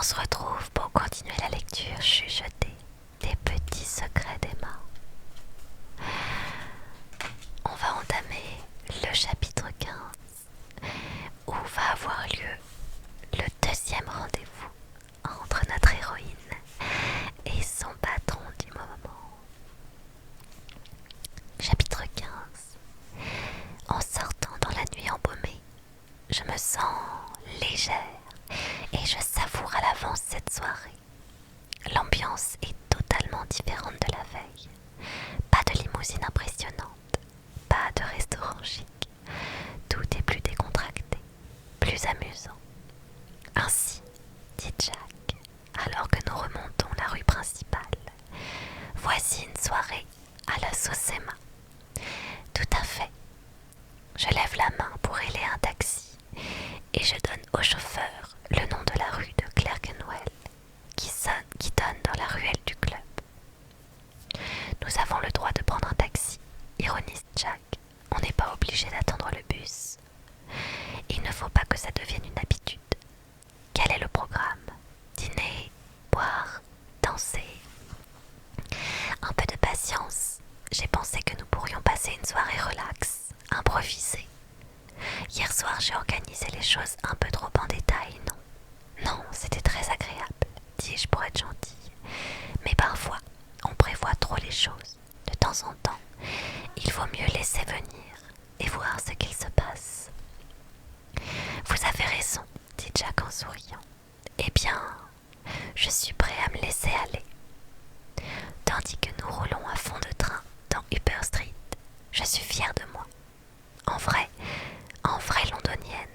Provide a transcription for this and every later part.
se retrouve pour continuer la lecture chuchotée des petits secrets d'Emma. On va entamer le chapitre 15 où va avoir lieu le deuxième rendez-vous entre notre héroïne et son patron du moment. Chapitre 15. En sortant dans la nuit embaumée, je me sens légère et je savoure à l'avance cette soirée. L'ambiance est totalement différente de la veille. Pas de limousine impressionnante, pas de restaurant chic. Tout est plus décontracté, plus amusant. Ainsi, dit Jack, alors que nous remontons la rue principale. Voici une soirée à la sauce Emma. Tout à fait. Je lève la main pour héler un taxi et je donne au chauffeur le nom de la rue de Clerkenwell qui donne dans la ruelle du club. Nous avons le droit de prendre un taxi, ironise Jack. On n'est pas obligé d'attendre le bus. Il ne faut pas que ça devienne une habitude. Quel est le programme? Dîner, boire, danser. Un peu de patience. J'ai pensé que nous pourrions passer une soirée relax, improvisée. Hier soir, j'ai organisé les choses un peu trop en détail, non? Non, c'était très agréable, dis-je pour être gentille. Mais parfois, on prévoit trop les choses. De temps en temps, il vaut mieux laisser venir et voir ce qu'il se passe. Vous avez raison, dit Jack en souriant. Eh bien, je suis prêt à me laisser aller. Tandis que nous roulons à fond de train dans Upper Street, je suis fière de moi. En vrai londonienne,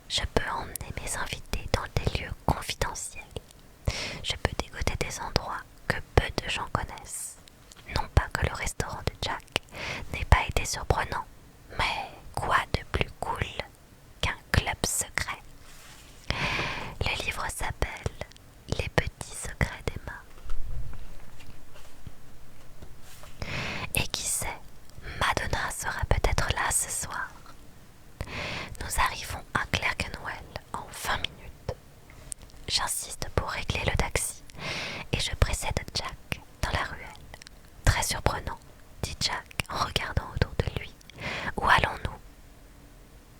je peux emmener mes invités dans des lieux confidentiels. Je peux dégoter des endroits que peu de gens connaissent. Non pas que le restaurant de Jack n'ait pas été surprenant, mais quoi de plus cool qu'un club secret? Le livre s'appelle Les petits secrets d'Emma. Et qui sait, Madonna sera peut-être là ce soir. Nous arrivons à Clerkenwell en 20 minutes. J'insiste pour régler le taxi et je précède Jack dans la ruelle. Très surprenant, dit Jack en regardant autour de lui. Où allons-nous?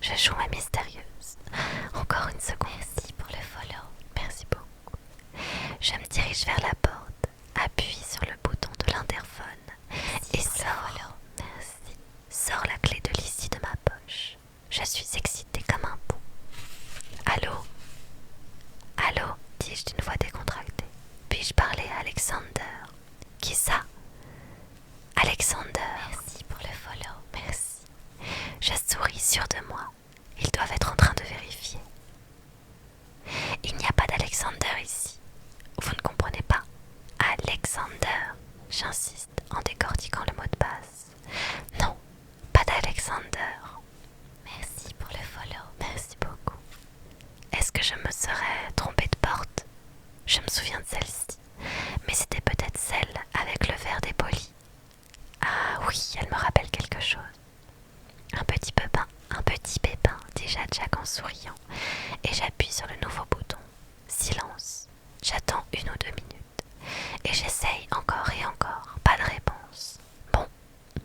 Je joue ma mystérieuse. Encore une seconde. Merci pour le follow. Merci beaucoup. Je me dirige vers la porte, appuie sur le bouton de l'interphone et sors la clé de Lizzie de ma poche. Je suis excitée comme un pou. Allô? Allô? Dis-je d'une voix décontractée. Puis-je parler à Alexander? Qui ça? Alexander. Merci pour le follow. Merci. Je souris sûre de moi. Ils doivent être en train de vérifier. Il n'y a pas d'Alexander ici. Vous ne comprenez pas? Alexander. J'insiste en décortiquant le mot de passe. Non, pas d'Alexander. Merci pour le follow. Merci beaucoup. Est-ce que je me serais trompée de porte? Je me souviens de celle-ci, mais c'était peut-être celle avec le verre dépoli. Ah oui, elle me rappelle quelque chose. Un petit pépin, déjà Jack en souriant, et j'appuie sur le nouveau bouton. Silence. J'attends 1 ou 2 minutes, et j'essaye encore et encore. Pas de réponse. Bon,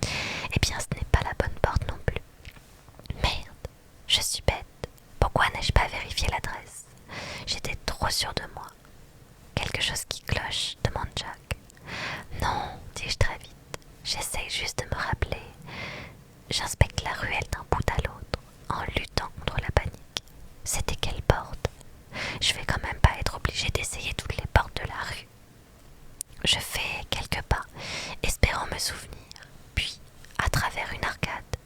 eh bien ce n'est pas la bonne porte non plus. Merde, je suis bête. Pourquoi n'ai-je pas vérifié l'adresse? J'étais trop sûre de moi. Quelque chose qui cloche, demande Jack. Non, dis-je très vite. J'essaye juste de me rappeler. J'inspecte la ruelle d'un bout à l'autre, en luttant contre la panique. C'était quelle porte? Je vais quand même pas être obligée d'essayer toutes les portes de la rue. Je fais quelques pas, espérant me souvenir. Puis, à travers une arcade,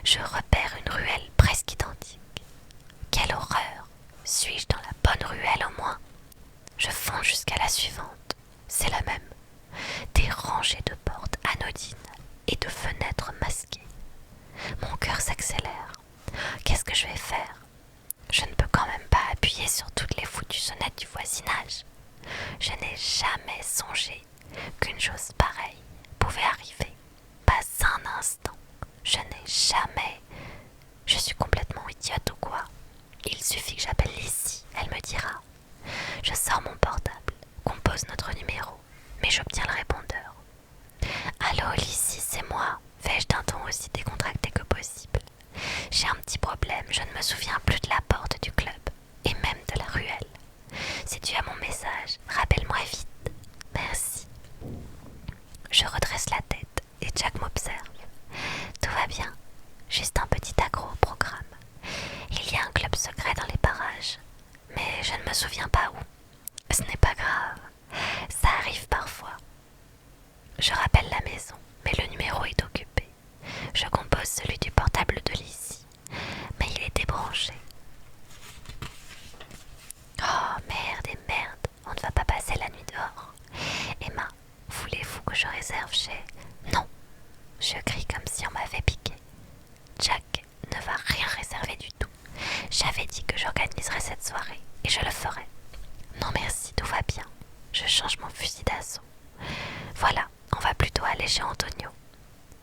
je repère une ruelle presque identique. Quelle horreur! Suis-je dans la bonne ruelle au moins? Je fonce jusqu'à la suivante. C'est la même. Des rangées de portes anodines et de fenêtres masquées. Mon cœur s'accélère. Qu'est-ce que je vais faire? Je ne peux quand même pas appuyer sur toutes les foutues sonnettes du voisinage. Je n'ai jamais songé qu'une chose pareille pouvait arriver. Pas un instant. Je n'ai jamais... Je suis complètement idiote ou quoi? Il suffit que j'appelle Lizzie, elle me dira. Je sors mon portable, compose notre numéro, mais j'obtiens le répondeur. Allô, Lizzie, c'est moi, fais-je d'un ton aussi décontracté que possible. J'ai un petit problème, je ne me souviens plus de la porte du club, et même de la ruelle. Si tu as mon message, rappelle-moi vite. Merci. Je redresse la tête et Jack m'observe. Tout va bien, juste un petit accro au programme. Il y a un club secret dans les parages, mais je ne me souviens pas où. Ce n'est pas grave, ça arrive parfois. Je rappelle la maison, mais le numéro est occupé. Je compose celui du portable de Lizzie, mais il est débranché. Oh merde et merde, on ne va pas passer la nuit dehors. Emma, voulez-vous que je réserve chez... Non, je crie comme si on m'avait piqué. Jack ne va rien réserver du tout. J'avais dit que j'organiserais cette soirée et je le ferai. Non merci, tout va bien. Je change mon fusil d'assaut. Voilà, on va plutôt aller chez Antonio.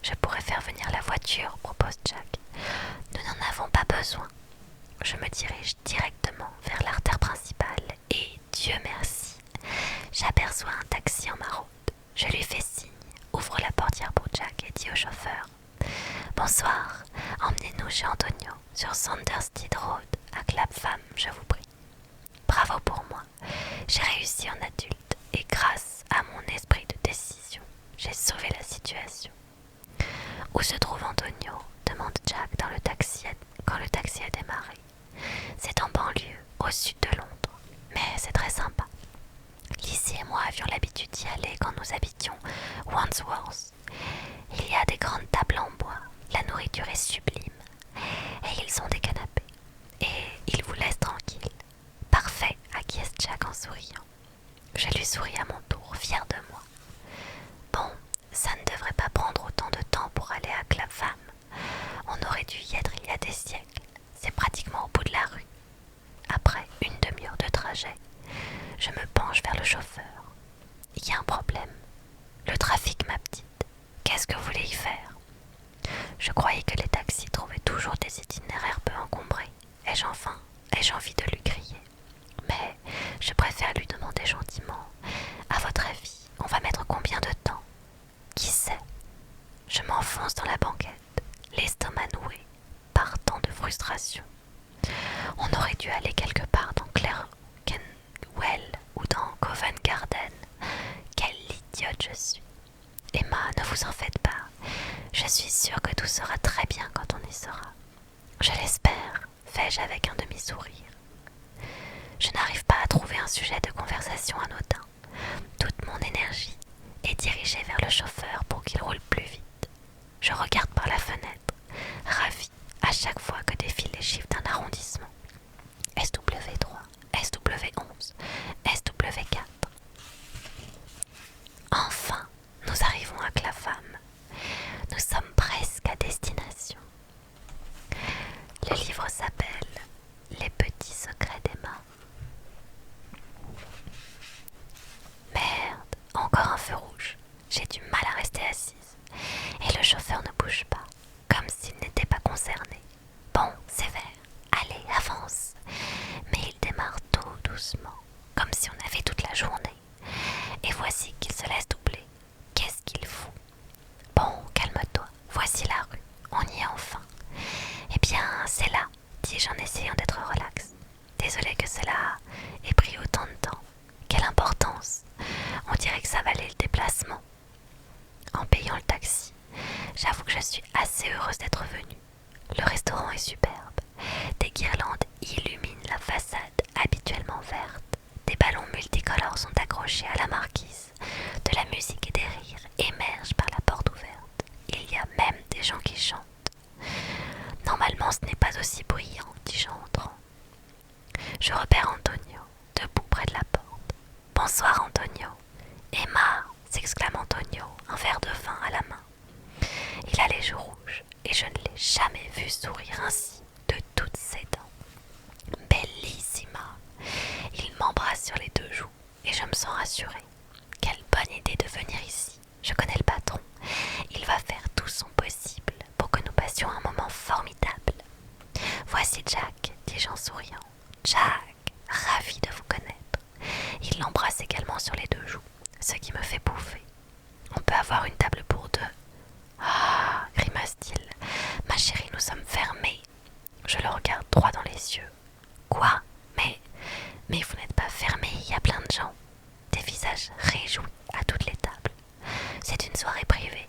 Je pourrais faire venir la voiture, propose Jack. Nous n'en avons pas besoin. Je me dirige directement vers l'artère principale et, Dieu merci, j'aperçois un taxi en ma route. Je lui fais signe, ouvre la portière pour Jack et dis au chauffeur: Bonsoir, emmenez-nous chez Antonio, sur Sanderstead Road, à Clapham, je vous prie. Bravo pour moi, j'ai réussi en adulte et grâce à mon esprit de décision, j'ai sauvé la situation. Où se trouve Antonio? Demande Jack quand le taxi a démarré. C'est en banlieue, au sud de Londres, mais c'est très sympa. Lizzie et moi avions l'habitude d'y aller quand nous habitions Wandsworth. Il y a des grandes tables en bois, la nourriture est sublime, et ils ont des canapés. Et ils vous laissent tranquille. Parfait, acquiesce Jack en souriant. Je lui souris à mon tour, fière de moi. Bon, ça ne devrait pas prendre autant de temps pour aller à Clapham. On aurait dû y être il y a des siècles. C'est pratiquement au bout de la rue. Après une demi-heure de trajet, je me penche vers le chauffeur. Il y a un problème. Le trafic, ma petite. Qu'est-ce que vous voulez y faire? Je croyais que les taxis trouvaient toujours des itinéraires peu encombrés. Ai-je envie de lui crier? Mais je préfère lui demander gentiment. À votre avis, on va mettre combien de temps? Qui sait? Je m'enfonce dans la banquette, l'estomac noué, par tant de frustration. On aurait dû aller quelque part dans Clerkenwell ou dans Covent Garden. Quelle idiote je suis! Emma, ne vous en faites pas. Je suis sûre que tout sera très bien quand on y sera. Je l'espère, fais-je avec un demi-sourire. Je n'arrive pas à trouver un sujet de conversation anodin. Toute mon énergie est dirigée vers le chauffeur pour qu'il roule plus vite. Je regarde par la fenêtre, ravie à chaque fois que défilent les chiffres d'un arrondissement. SW3, SW11, SW4. Enfin, nous arrivons à Clapham. Nous sommes presque à destination. Le livre s'appelle Les petits secrets d'Emma. Merde, encore un feu rouge. J'ai du mal à rester assise. Et le chauffeur ne bouge pas, comme s'il n'était pas concerné. Bon, c'est vert. Allez, avance. Mais il démarre tout doucement, comme si on avait toute la journée. Et voici qu'il se laisse doubler. Qu'est-ce qu'il fout? Bon, calme-toi. Voici la rue. On y est enfin. Eh bien, c'est là, dis-je en essayant d'être relax. Désolée que cela ait pris autant de temps. Quelle importance! On dirait que ça valait le déplacement. En payant le taxi, j'avoue que je suis assez heureuse d'être venue. Le restaurant est superbe. Des guirlandes illuminent la façade habituellement verte. Des ballons multicolores sont accrochés à la marquise. De la musique et des rires émergent par la porte ouverte. Il y a même des gens qui chantent. Normalement, ce n'est pas aussi bruyant, dis-je en entrant. Je repère Antonio, debout près de la porte. Bonsoir Antonio. Emma, s'exclame Antonio, un verre de vin à la main. Il a les joues rouges et je ne l'ai jamais vu sourire ainsi de toutes ses dents. Bellissima. Il m'embrasse sur les deux joues et je me sens rassurée. Quelle bonne idée de venir ici. Je connais le patron. Il va faire tout son possible pour que nous passions un moment formidable. Voici Jack, dis-je en souriant. Jack, ravi de vous connaître. visage réjoui à toutes les tables. C'est une soirée privée.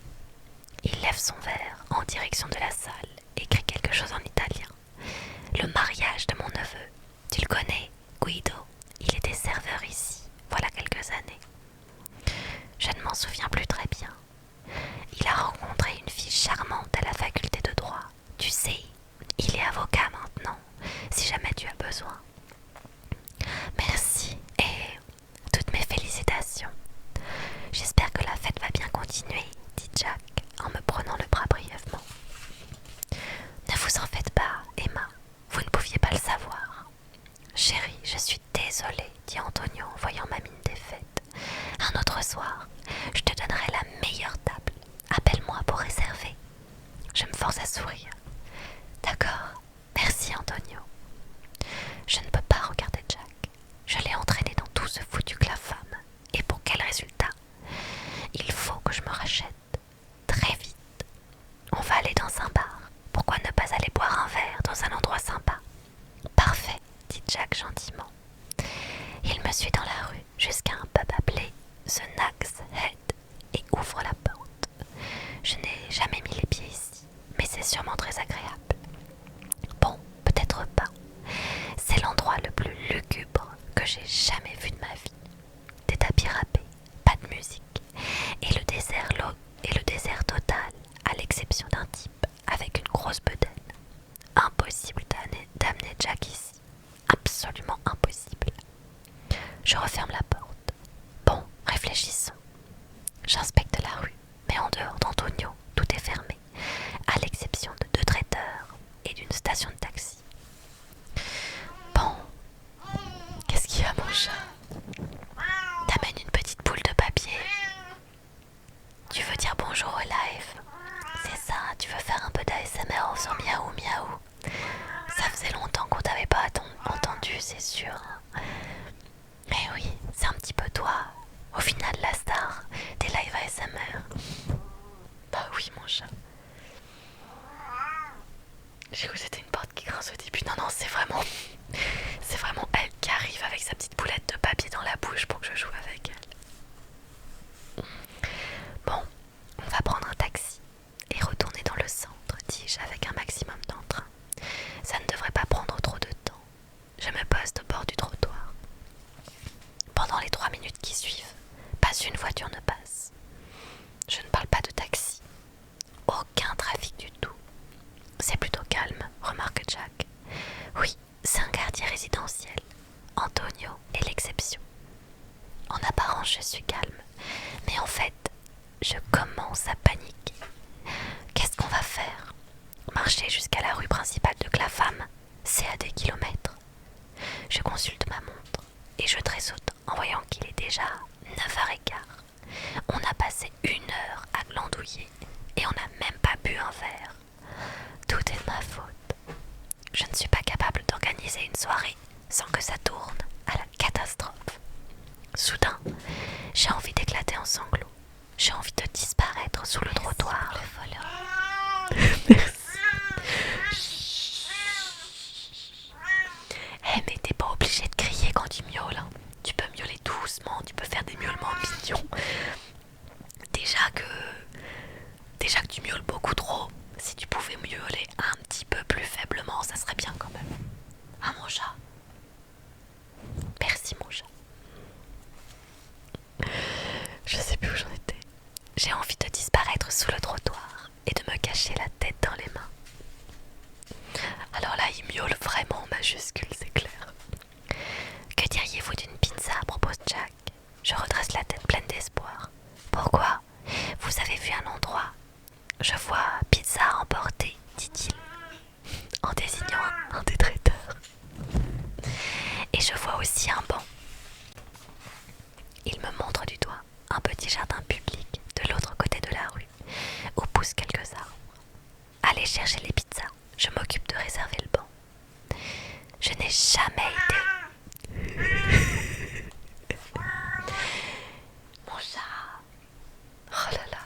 Il lève son verre en direction de la salle et crie quelque chose en italien. Le mariage de mon neveu. Tu le connais, Guido. Il était serveur ici, voilà quelques années. Je ne m'en souviens plus très bien. Il a rencontré une fille charmante à la faculté de droit. Tu sais, il est avocat maintenant, si jamais tu as besoin. Merci et toutes mes félicitations. J'espère que la fête va bien continuer, dit Jack en me prenant le bras brièvement. Ne vous en faites pas, Emma, vous ne pouviez pas le savoir. Chérie, je suis désolée, dit Antonio en voyant ma mine défaite. Un autre soir, je te donnerai la meilleure table. Appelle-moi pour réserver. Je me force à sourire. D'accord, merci Antonio. Je ne peux pas regarder Jack. Je l'ai entraîné dans tout ce foutu clafam. Et pour quel résultat? Il faut que je me rachète. Très vite. On va aller dans un bar. Pourquoi ne pas aller boire un verre dans un endroit sympa? Parfait, dit Jack gentiment. Il me suit dans la rue jusqu'à un pub appelé The Nag's Head et ouvre la porte. Je n'ai jamais mis les pieds ici, mais c'est sûrement très agréable. Bon, peut-être pas. C'est l'endroit le plus lugubre que j'ai jamais vu de ma vie. Des tapis râpés, pas de musique, et le désert total, à l'exception d'un type avec une grosse bedaine. Impossible d'amener Jack ici. Absolument impossible. Je referme la porte. Bon, réfléchissons. J'inspecte la rue, mais en dehors d'Antonio, tout est fermé, à l'exception de 2 traiteurs et d'une station de taxi. Bon, qu'est-ce qu'il y a, mon chat? T'amènes une petite boule de papier. Tu veux dire bonjour au live? C'est ça, tu veux faire un peu d'ASMR en faisant miaou miaou. Ça faisait longtemps qu'on t'avait pas entendu, c'est sûr. Mais oui, c'est un petit peu toi, au final la star des lives ASMR. Bah oui mon chat. J'ai cru que c'était une porte qui grince au début. Non, c'est vraiment elle qui arrive avec sa petite boulette de papier dans la bouche pour que je joue avec elle. Bon, on va prendre un taxi et retourner dans le centre, dis-je avec un maximum d'entrain. Ça ne devrait pas prendre trop de temps. Je me poste au bord du trottoir. Pendant les 3 minutes qui suivent, pas une voiture ne passe. Je ne parle pas de taxi. Aucun trafic du tout. C'est plutôt calme, remarque Jack. Oui, c'est un quartier résidentiel. Antonio est l'exception. En apparence, je suis calme, mais en fait, je commence à paniquer. Qu'est-ce qu'on va faire? Marcher jusqu'à la rue principale de Clapham, c'est à des kilomètres. Je consulte ma montre et je tressaute en voyant qu'il est déjà 9h15. On a passé 1 heure à glandouiller et on n'a même pas bu un verre. Tout est de ma faute. Je ne suis pas capable d'organiser une soirée sans que ça tourne à la catastrophe. Soudain, j'ai envie d'éclater en sanglots. J'ai envie de disparaître sous le trottoir. Le voleur. Merci. Mais t'es pas obligé de crier quand tu miaules. Hein. Tu peux miauler doucement, tu peux faire des miaulements mignons. Déjà que tu miaules beaucoup trop. Si tu pouvais miauler un petit peu plus faiblement, ça serait bien quand même. Ah mon chat. Merci mon chat. Je sais plus où j'en étais. J'ai envie de disparaître sous le trottoir et de me cacher la tête dans les mains. Alors là, il miaule vraiment en majuscule, c'est clair. Que diriez-vous d'une pizza, propose Jack. Je redresse la tête pleine d'espoir. Pourquoi? Vous avez vu un endroit? Je vois pizza à emporter, dit-il, en désignant un des traiteurs. Et je vois aussi un banc. Il me montre du doigt un petit jardin public de l'autre côté de la rue, où poussent quelques arbres. Allez chercher les pizzas, je m'occupe de réserver le banc. Je n'ai jamais été... Mon chat. Oh là là.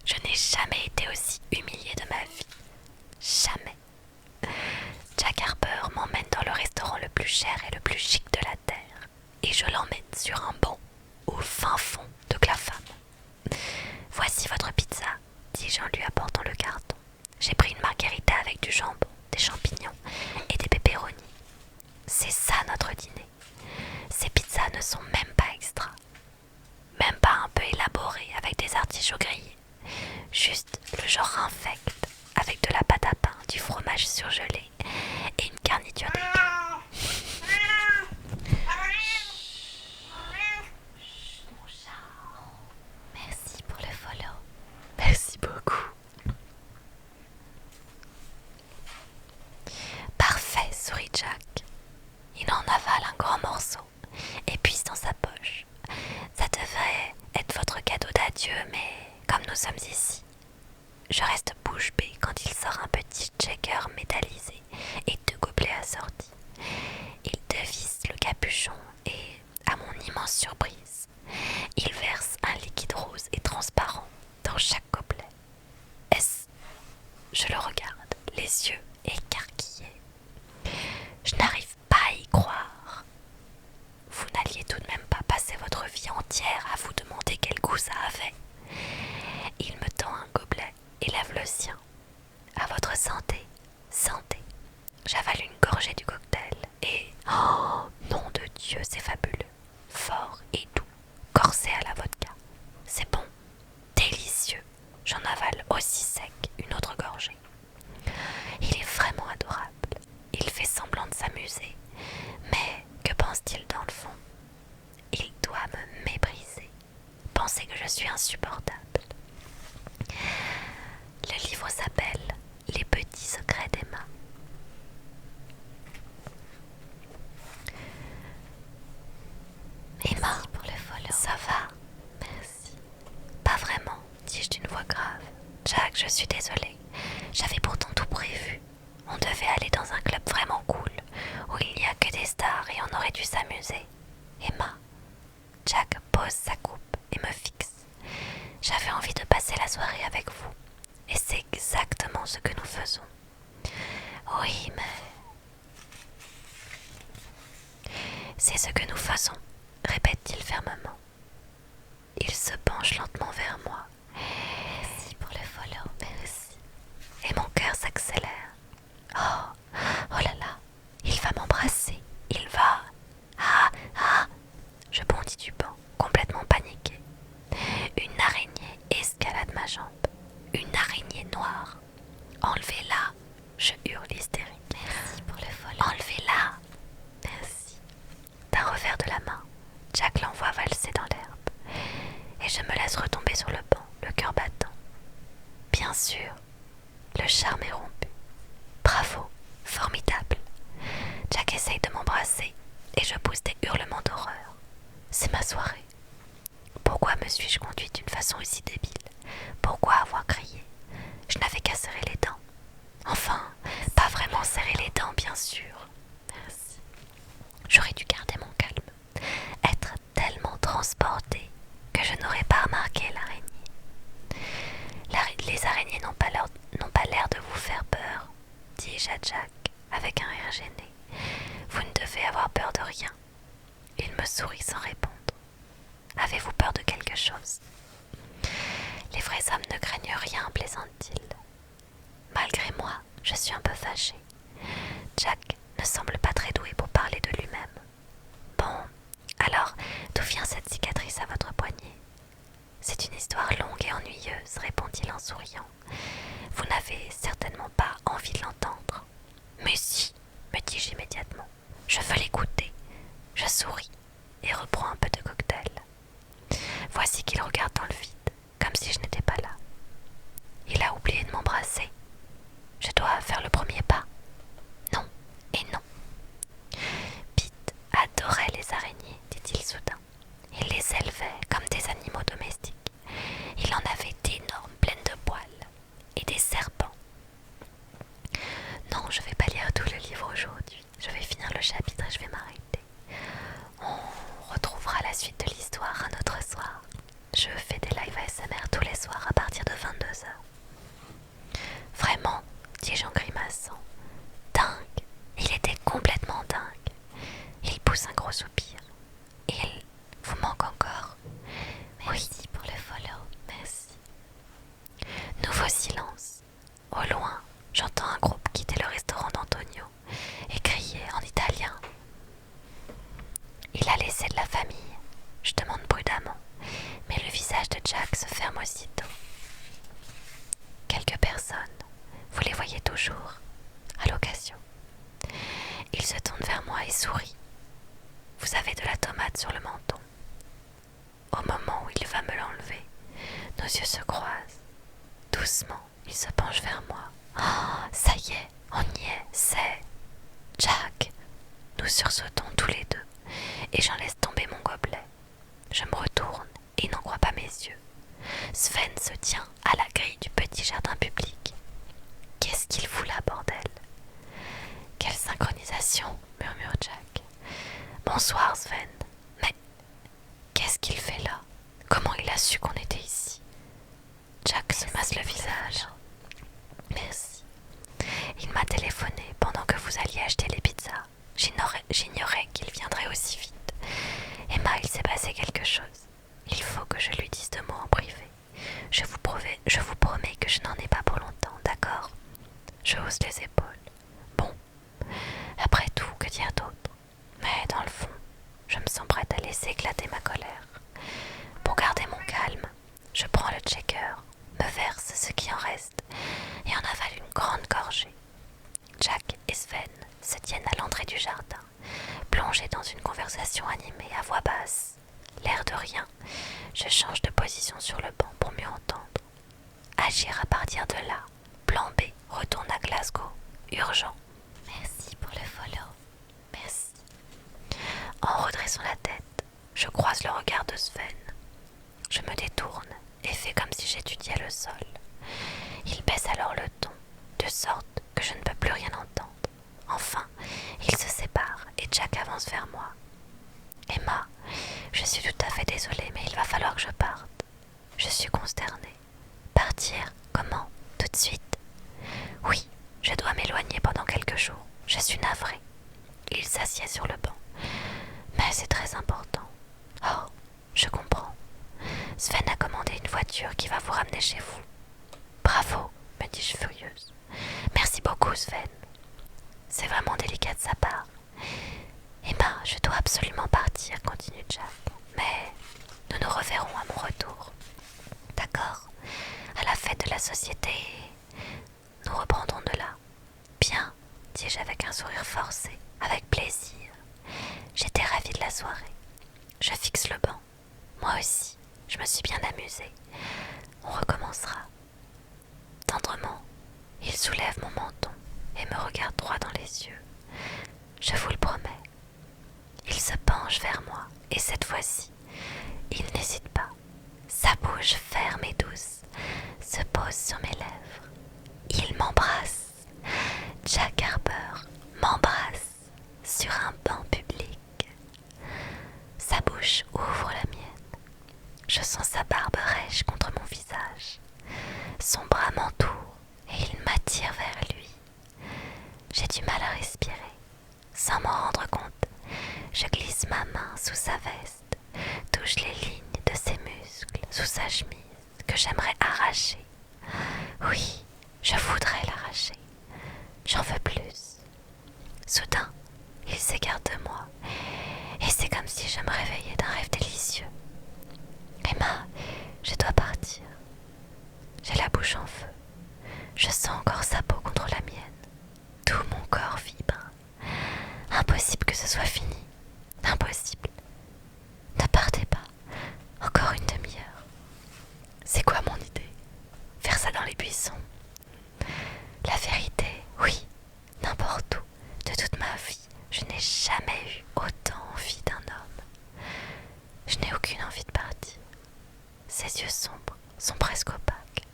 Je n'ai jamais été aussi humiliée de ma vie. Jamais. Jack Harper m'emmène dans le restaurant le plus cher et le plus chic de la terre. Et je l'emmène sur un banc au ne sont même pas extra. Même pas un peu élaborés avec des artichauts grillés. Juste le genre infect avec de la pâte à pain, du fromage surgelé et une garniture d'épices. Mon chat. Merci pour le follow. Merci beaucoup. Parfait, sourit Jack. Il en avale un grand morceau et puise dans sa poche. Ça devrait être votre cadeau d'adieu, mais comme nous sommes ici, je reste bouche bée quand il sort un petit shaker métallisé et 2 gobelets assortis. Il dévisse le capuchon et, à mon immense surprise, il verse un liquide rose et transparent dans chaque gobelet. Je le regarde, les yeux écarquillés. Je n'arrive pas à y croire. Vous n'alliez tout de même pas passer votre vie entière à vous demander quel goût ça avait. Il me tend un gobelet et lève le sien. À votre santé, santé. J'avale une gorgée du cocktail et... Oh, nom de Dieu, c'est fabuleux. Fort et doux, corsé à la vodka. C'est bon, délicieux. J'en avale aussi sec une autre gorgée. Il est vraiment adorable. Il fait semblant de s'amuser. Mais que pense-t-il dans le fond? Il doit me mépriser. Penser que je suis insupportable. Le livre s'appelle Les petits secrets d'Emma. Emma, pour le follow. Ça va? Merci. Pas vraiment, dis-je d'une voix grave. Jack, je suis désolée. J'avais pourtant tout prévu. On devait aller dans un club vraiment cool, où il n'y a que des stars et on aurait dû s'amuser. Emma. Jack pose sa coupe et me fixe. J'avais envie de passer la soirée avec vous. Et c'est exactement ce que nous faisons. Oui, mais... C'est ce que nous faisons, répète-t-il fermement. Il se penche lentement vers moi. Merci pour le follow, merci. Et mon cœur s'accélère. Oh, oh là là, il va m'embrasser. Il va... Ah, ah. Je bondis du banc, complètement paniquée. Une araignée escalade ma jambe. Une araignée noire. Enlevez-la, je hurle hystérique. Merci pour le follow. Enlevez-la. Merci. D'un revers de la main, Jack l'envoie valser dans l'herbe. Et je me laisse retomber sur le banc, le cœur battant. Bien sûr, le charme est rompu. Bravo, formidable. Jack essaye de m'embrasser et je pousse des hurlements d'horreur. C'est ma soirée. Pourquoi me suis-je conduite d'une façon aussi débile? Pourquoi avoir crié? Je n'avais qu'à serrer les dents. Enfin, pas vraiment serrer les dents, bien sûr. Merci. J'aurais dû garder mon calme, être tellement transportée que je n'aurais pas remarqué l'araignée. Les araignées n'ont pas l'air de vous faire peur, dis-je à Jack avec un rire gêné. Vous ne devez avoir peur de rien. Il me sourit sans répondre. Avez-vous peur de quelque chose? Les vrais hommes ne craignent rien, plaisante-t-il. Malgré moi, je suis un peu fâchée. Jack ne semble pas très doué pour parler de lui-même. Bon, alors, d'où vient cette cicatrice à votre poignet? C'est une histoire longue et ennuyeuse, répondit-il en souriant. Vous n'avez certainement pas envie de l'entendre. Mais si, me dis-je immédiatement. Je veux l'écouter. Je souris et reprends un peu de cocktail. Voici qu'il regarde dans le vide, comme si je n'étais pas là. Il a oublié de m'embrasser. Je dois faire le premier pas. Non et non. Pete adorait les araignées, dit-il soudain. Il les élevait comme des animaux domestiques. Il en avait d'énormes, pleines de poils, et des serpents. Non, je vais pas lire tout le livre aujourd'hui. Je vais finir le chapitre et je vais m'arrêter. On retrouvera la suite de l'histoire un autre soir. Je fais des lives ASMR tous les soirs à partir de 22h. Vraiment, dis-je en grimaçant. Dingue, il était complètement dingue. Il pousse un gros soupir. Il vous manque encore? Merci oui, pour le follow, merci. Nouveau silence. Au loin, j'entends un groupe quitter le restaurant d'Antonio et crier en italien. Il a laissé de la famille aussitôt. Quelques personnes, vous les voyez toujours, à l'occasion. Il se tourne vers moi et sourit. Vous avez de la tomate sur le menton. Au moment où il va me l'enlever, nos yeux se croisent. Doucement, il se penche vers moi. Oh, ça y est, on y est, c'est Jack. Nous sursautons tous les deux et j'en laisse tomber mon gobelet. Je me retourne et n'en crois pas mes yeux. Sven se tient à la grille du petit jardin public. Qu'est-ce qu'il fout là, bordel? Quelle synchronisation, murmure Jack. Bonsoir, Sven. Mais qu'est-ce qu'il fait là? Comment il a su qu'on était ici? Jack se masse le visage. Merci. Il m'a téléphoné pendant que vous alliez acheter les pizzas. J'ignorais qu'il viendrait aussi vite. Emma, il s'est passé quelque chose. Il faut que je lui dise 2 mots en privé. Je vous promets que je n'en ai pas pour longtemps, d'accord? Je hausse les épaules. Bon, après tout, que dire d'autre? Mais dans le fond, je me sens prête à laisser éclater ma colère. Pour garder mon calme, je prends le shaker, me verse ce qui en reste et en avale une grande gorgée. Jack et Sven se tiennent à l'entrée du jardin, plongés dans une conversation animée à voix basse. L'air de rien, je change de position sur le banc pour mieux entendre. Agir à partir de là. Plan B, retourne à Glasgow. Urgent. Merci pour le follow. Merci. En redressant la tête, je croise le regard de Sven. Je me détourne et fais comme si j'étudiais le sol. Il baisse alors le ton, de sorte que je ne peux plus rien entendre. Enfin, ils se séparent et Jack avance vers moi. Emma, je suis tout à fait désolée, mais il va falloir que je parte. Je suis consternée. Partir? Comment? Tout de suite? Oui, je dois m'éloigner pendant quelques jours. Je suis navrée. Il s'assied sur le banc. Mais c'est très important. Oh, je comprends. Sven a commandé une voiture qui va vous ramener chez vous. Bravo, me dis-je furieuse. Merci beaucoup, Sven. C'est vraiment délicat de sa part. Emma, je dois absolument partir, continue Jack. Mais nous nous reverrons à mon retour. D'accord, à la fête de la société, nous reprendrons de là. Bien, dis-je avec un sourire forcé, avec plaisir. J'étais ravie de la soirée. Je fixe le banc. Moi aussi, je me suis bien amusée. On recommencera. Tendrement, il soulève mon menton et me regarde droit dans les yeux. Je vous le promets. Il se penche vers moi et cette fois-ci, il n'hésite pas. Sa bouche ferme et douce se pose sur mes lèvres. Il m'embrasse. Jack Harper m'embrasse sur un banc public. Sa bouche ouvre la mienne. Je sens sa barbe rêche contre mon visage. Son bras m'entoure et il m'attire vers lui. J'ai du mal à respirer. Sans m'en rendre compte, je glisse ma main sous sa veste, touche les lignes de ses muscles sous sa chemise que j'aimerais arracher. Oui, je voudrais l'arracher. J'en veux plus. Soudain, il s'écarte de moi et c'est comme si je me réveillais d'un rêve délicieux. Emma, je dois partir. J'ai la bouche en feu. Je sens encore sa peau contre la mienne. Tout mon corps vibre. Impossible que ce soit fini. Impossible. Ne partez pas. Encore une demi-heure. C'est quoi mon idée? Faire ça dans les buissons? La vérité, oui, n'importe où. De toute ma vie, je n'ai jamais eu autant envie d'un homme. Je n'ai aucune envie de partir. Ses yeux sombres sont presque opaques.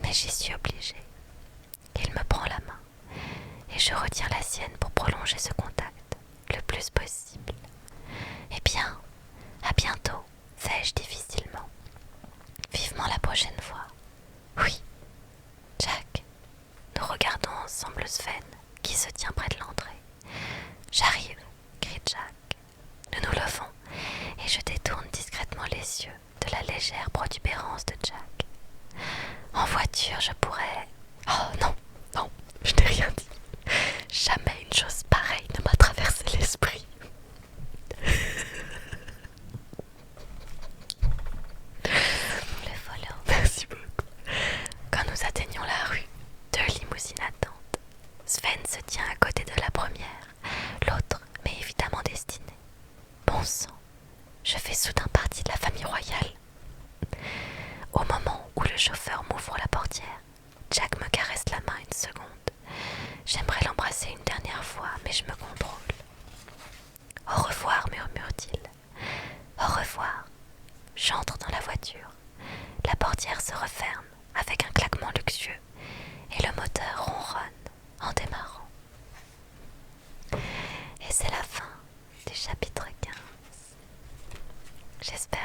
Mais j'y suis obligée. Il me prend la main et je retiens la sienne pour prolonger ce contact le plus possible. Eh bien, à bientôt, fais-je difficilement. Vivement la prochaine fois. Oui, Jack. Nous regardons ensemble Sven qui se tient près de l'entrée. J'arrive, crie Jack. Nous nous levons et je détourne discrètement les yeux de la légère protubérance de Jack. En voiture, je pourrais... Oh non, non, je n'ai rien dit. Jamais une chose pareille ne m'a traversé l'esprit. Le follow. fais soudain partie de la famille royale. Au moment où le chauffeur m'ouvre la portière, Jack me caresse la main une seconde. J'aimerais l'embrasser une dernière fois, mais je me contrôle. Au revoir, murmure-t-il. Au revoir. J'entre dans la voiture. La portière se referme avec un claquement luxueux et le moteur ronronne en démarrant. Et c'est la fin du chapitre 15. J'espère